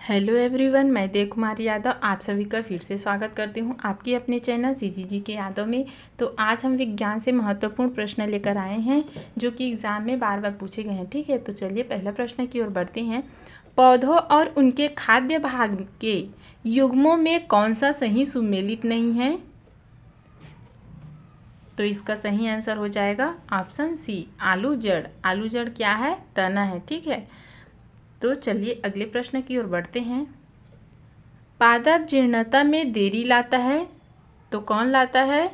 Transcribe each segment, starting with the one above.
Hello everyone, मैं देव कुमारी यादव आप सभी का फिर से स्वागत करती हूँ आपकी अपने चैनल सीजीजी के यादव में। तो आज हम विज्ञान से महत्वपूर्ण प्रश्न लेकर आए हैं जो कि एग्ज़ाम में बार बार पूछे गए हैं। ठीक है, तो चलिए पहला प्रश्न की ओर बढ़ते हैं। पौधों और उनके खाद्य भाग के युग्मों में कौन सा सही सुमेलित नहीं है? तो इसका सही आंसर हो जाएगा ऑप्शन सी, आलू जड़। आलू जड़ क्या है? तना है। ठीक है, तो चलिए अगले प्रश्न की ओर बढ़ते हैं। पादप जीर्णता में देरी लाता है, तो कौन लाता है?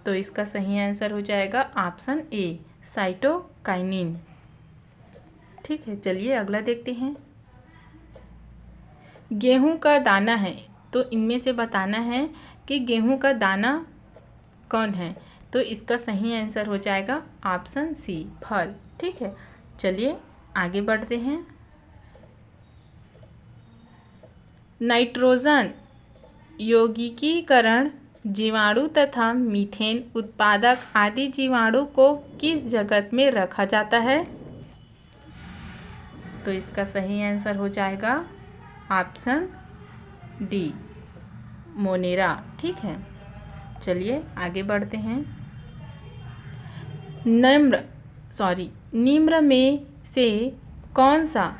तो इसका सही आंसर हो जाएगा ऑप्शन ए, साइटोकाइनिन। ठीक है, चलिए अगला देखते हैं। गेहूं का दाना है, तो इनमें से बताना है कि गेहूं का दाना कौन है। तो इसका सही आंसर हो जाएगा ऑप्शन सी, फल। ठीक है, चलिए आगे बढ़ते हैं। नाइट्रोजन यौगिकीकरण जीवाणु तथा मीथेन उत्पादक आदि जीवाणु को किस जगत में रखा जाता है? तो इसका सही आंसर हो जाएगा ऑप्शन डी, मोनेरा। ठीक है, चलिए आगे बढ़ते हैं। निम्न में से कौन सा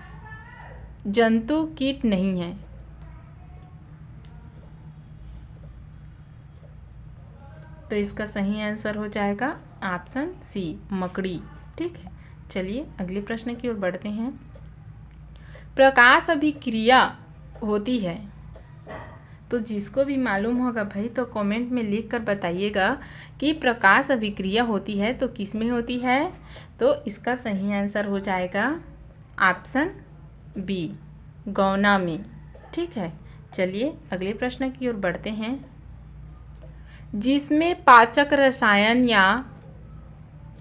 जंतु कीट नहीं है? तो इसका सही आंसर हो जाएगा ऑप्शन सी, मकड़ी। ठीक है, चलिए अगले प्रश्न की ओर बढ़ते हैं। प्रकाश अभिक्रिया होती है, तो जिसको भी मालूम होगा भाई तो कमेंट में लिख कर बताइएगा कि प्रकाश अभिक्रिया होती है तो किस में होती है। तो इसका सही आंसर हो जाएगा ऑप्शन बी, गौना में। ठीक है, चलिए अगले प्रश्न की ओर बढ़ते हैं। जिसमें पाचक रसायन या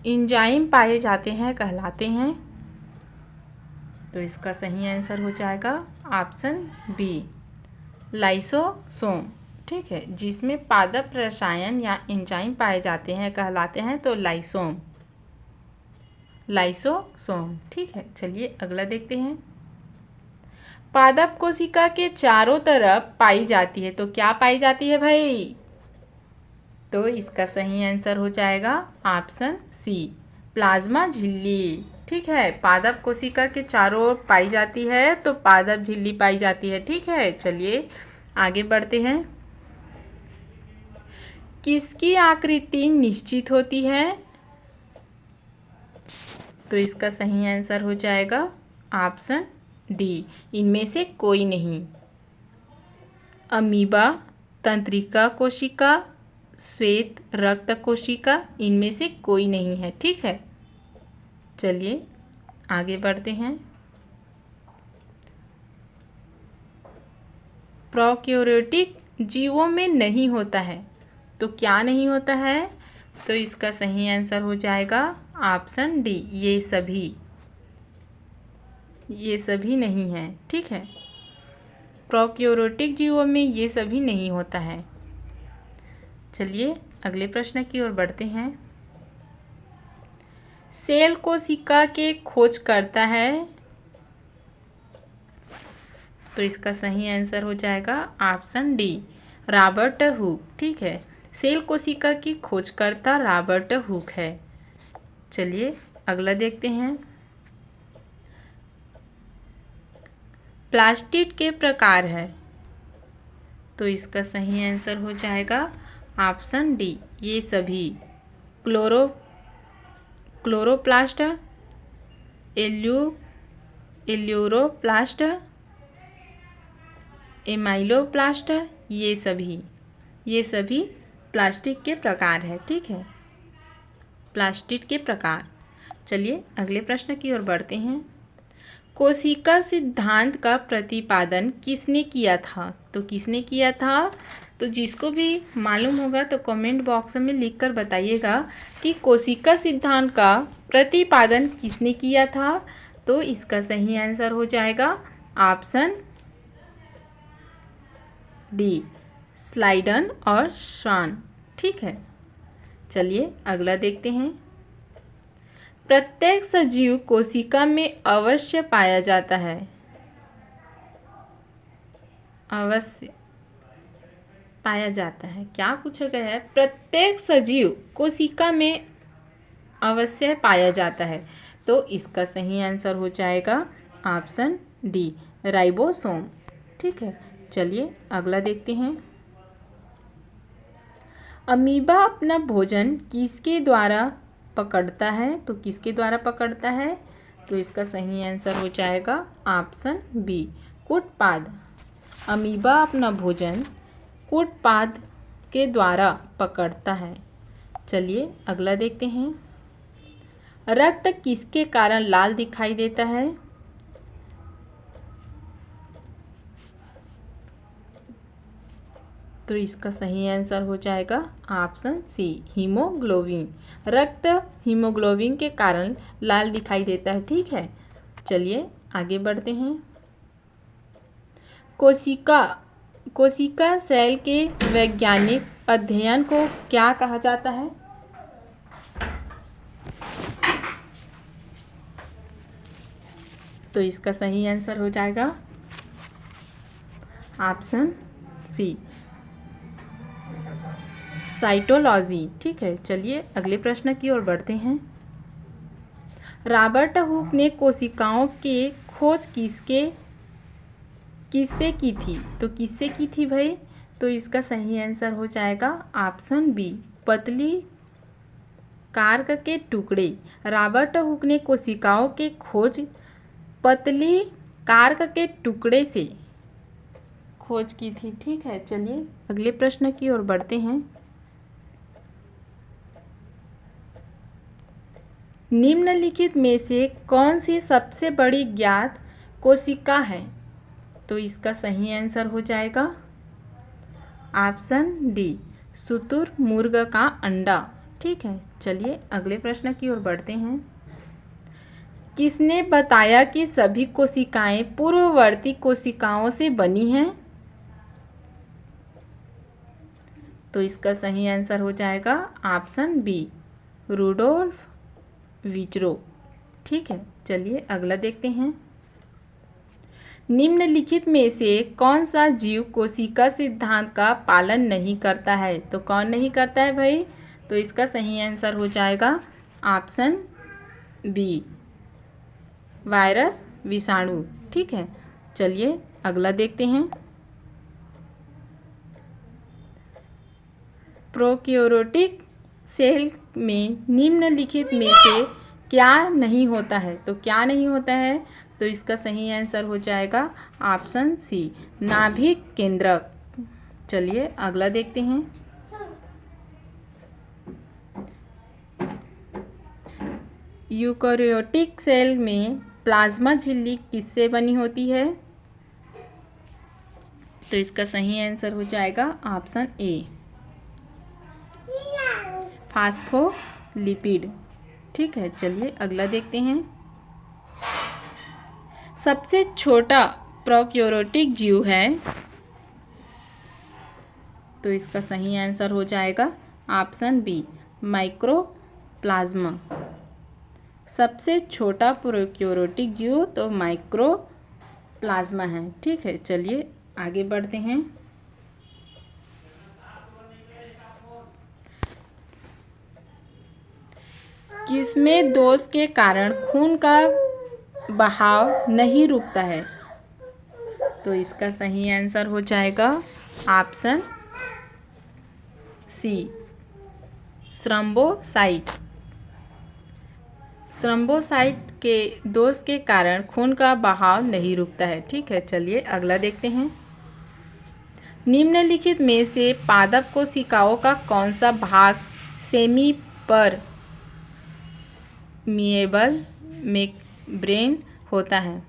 एंजाइम पाए जाते हैं कहलाते हैं। तो इसका सही आंसर हो जाएगा ऑप्शन बी, लाइसोसोम। ठीक है, जिसमें पादप रसायन या एंजाइम पाए जाते हैं कहलाते हैं तो लाइसोसोम। ठीक है, चलिए अगला देखते हैं। पादप कोशिका के चारों तरफ पाई जाती है, तो क्या पाई जाती है भाई? तो इसका सही आंसर हो जाएगा ऑप्शन सी, प्लाज्मा झिल्ली। ठीक है, पादप कोशिका के चारों ओर पाई जाती है तो पादप झिल्ली पाई जाती है। ठीक है, चलिए आगे बढ़ते हैं। किसकी आकृति निश्चित होती है? तो इसका सही आंसर हो जाएगा ऑप्शन डी, इनमें से कोई नहीं। अमीबा, तंत्रिका कोशिका, श्वेत रक्त कोशिका, इनमें से कोई नहीं है। ठीक है, चलिए आगे बढ़ते हैं। प्रोकैरियोटिक जीवों में नहीं होता है, तो क्या नहीं होता है? तो इसका सही आंसर हो जाएगा ऑप्शन डी, ये सभी नहीं है। ठीक है, प्रोकैरियोटिक जीवों में ये सभी नहीं होता है। चलिए अगले प्रश्न की ओर बढ़ते हैं। सेल कोशिका के खोज करता है, तो इसका सही आंसर हो जाएगा ऑप्शन डी, रॉबर्ट हुक। ठीक है, सेल कोशिका की खोजकर्ता रॉबर्ट हुक है। चलिए अगला देखते हैं। प्लास्टिड के प्रकार है, तो इसका सही आंसर हो जाएगा ऑप्शन डी, ये सभी। क्लोरोप्लास्ट, एल्यूरोप्लास्ट, एमाइलोप्लास्ट, ये सभी प्लास्टिक के प्रकार है। ठीक है, प्लास्टिड के प्रकार। चलिए अगले प्रश्न की ओर बढ़ते हैं। कोशिका सिद्धांत का प्रतिपादन किसने किया था? तो किसने किया था? तो जिसको भी मालूम होगा तो कमेंट बॉक्स में लिखकर बताइएगा कि कोशिका सिद्धांत का प्रतिपादन किसने किया था। तो इसका सही आंसर हो जाएगा ऑप्शन डी, स्लाइडन और स्वान। ठीक है, चलिए अगला देखते हैं। प्रत्येक सजीव कोशिका में अवश्य पाया जाता है, अवश्य पाया जाता है। क्या पूछा गया है? प्रत्येक सजीव कोशिका में अवश्य पाया जाता है। तो इसका सही आंसर हो जाएगा ऑप्शन डी, राइबोसोम। ठीक है, चलिए अगला देखते हैं। अमीबा अपना भोजन किसके द्वारा पकड़ता है? तो किसके द्वारा पकड़ता है? तो इसका सही आंसर हो जाएगा ऑप्शन बी, कूटपाद। अमीबा अपना भोजन कूटपाद के द्वारा पकड़ता है। चलिए अगला देखते हैं। रक्त किसके कारण लाल दिखाई देता है? तो इसका सही आंसर हो जाएगा ऑप्शन सी, हीमोग्लोबिन। रक्त हीमोग्लोबिन के कारण लाल दिखाई देता है। ठीक है, चलिए आगे बढ़ते हैं। कोशिका सेल के वैज्ञानिक अध्ययन को क्या कहा जाता है? तो इसका सही आंसर हो जाएगा ऑप्शन सी, साइटोलॉजी। ठीक है, चलिए अगले प्रश्न की ओर बढ़ते हैं। रॉबर्ट हुक ने कोशिकाओं के खोज किससे की थी? तो किससे की थी भाई? तो इसका सही आंसर हो जाएगा ऑप्शन बी, पतली कार्क के टुकड़े। रॉबर्ट हुक ने कोशिकाओं के खोज पतली कार्क के टुकड़े से खोज की थी। ठीक है, चलिए अगले प्रश्न की ओर बढ़ते हैं। निम्नलिखित में से कौन सी सबसे बड़ी ज्ञात कोशिका है? तो इसका सही आंसर हो जाएगा ऑप्शन डी, शुतुरमुर्ग का अंडा। ठीक है, चलिए अगले प्रश्न की ओर बढ़ते हैं। किसने बताया कि सभी कोशिकाएं पूर्ववर्ती कोशिकाओं से बनी हैं? तो इसका सही आंसर हो जाएगा ऑप्शन बी, रुडोल्फ विचरो। ठीक है, चलिए अगला देखते हैं। निम्नलिखित में से कौन सा जीव कोशिका सिद्धांत का पालन नहीं करता है? तो कौन नहीं करता है भाई? तो इसका सही आंसर हो जाएगा ऑप्शन बी, वायरस, विषाणु। ठीक है, चलिए अगला देखते हैं। प्रोकैरियोटिक सेल में निम्नलिखित में से क्या नहीं होता है? तो क्या नहीं होता है? तो इसका सही आंसर हो जाएगा ऑप्शन सी, नाभिक केंद्रक। चलिए अगला देखते हैं। यूकेरियोटिक सेल में प्लाज्मा झिल्ली किससे बनी होती है? तो इसका सही आंसर हो जाएगा ऑप्शन ए, फास्फोलिपिड। ठीक है, चलिए अगला देखते हैं। सबसे छोटा प्रोकैरियोटिक जीव है? तो इसका सही आंसर हो जाएगा ऑप्शन बी, माइक्रोप्लाज्मा। सबसे छोटा प्रोकैरियोटिक जीव तो माइक्रोप्लाज्मा है। ठीक है, चलिए आगे बढ़ते हैं। किसमें दोष के कारण खून का बहाव नहीं रुकता है? तो इसका सही आंसर हो जाएगा ऑप्शन सी, थ्रोम्बोसाइट। थ्रोम्बोसाइट के दोष के कारण खून का बहाव नहीं रुकता है। ठीक है, चलिए अगला देखते हैं। निम्नलिखित में से पादप कोशिकाओं का कौन सा भाग सेमी पर मिएबल मेम्ब्रेन होता है?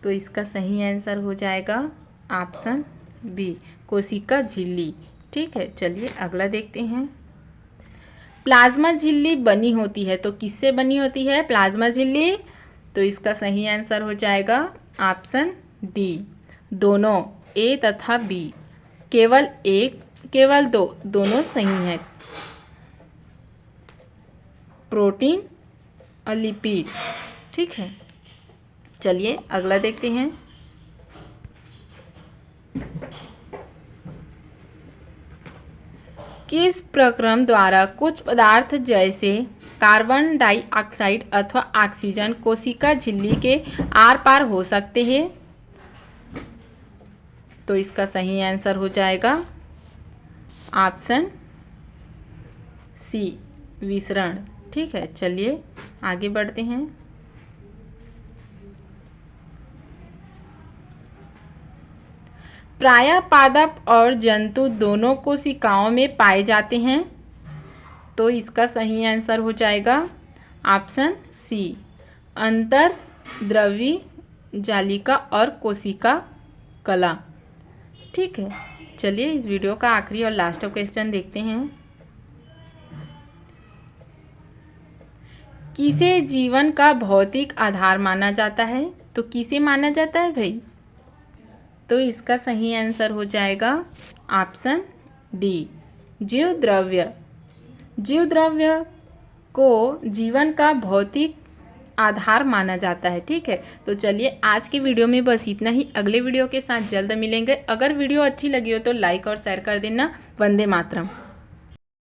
तो इसका सही आंसर हो जाएगा ऑप्शन बी, कोशिका झिल्ली। ठीक है, चलिए अगला देखते हैं। प्लाज्मा झिल्ली बनी होती है तो किससे बनी होती है प्लाज्मा झिल्ली? तो इसका सही आंसर हो जाएगा ऑप्शन डी, दोनों, ए तथा बी। केवल एक, केवल दो, दोनों सही है। प्रोटीन और लिपिड। ठीक है, चलिए अगला देखते हैं। किस प्रक्रम द्वारा कुछ पदार्थ जैसे कार्बन डाइऑक्साइड अथवा ऑक्सीजन कोशिका झिल्ली के आर पार हो सकते हैं? तो इसका सही आंसर हो जाएगा ऑप्शन सी, विसरण। ठीक है, चलिए आगे बढ़ते हैं। प्रायः पादप और जंतु दोनों कोशिकाओं में पाए जाते हैं। तो इसका सही आंसर हो जाएगा ऑप्शन सी, अंतर्द्रव्यी जालिका और कोशिका कला। ठीक है, चलिए इस वीडियो का आखिरी और लास्ट क्वेश्चन देखते हैं। किसे जीवन का भौतिक आधार माना जाता है? तो किसे माना जाता है भाई? तो इसका सही आंसर हो जाएगा ऑप्शन डी, जीव द्रव्य। जीव द्रव्य को जीवन का भौतिक आधार माना जाता है। ठीक है, तो चलिए आज की वीडियो में बस इतना ही। अगले वीडियो के साथ जल्द मिलेंगे। अगर वीडियो अच्छी लगी हो तो लाइक और शेयर कर देना। वंदे मातरम।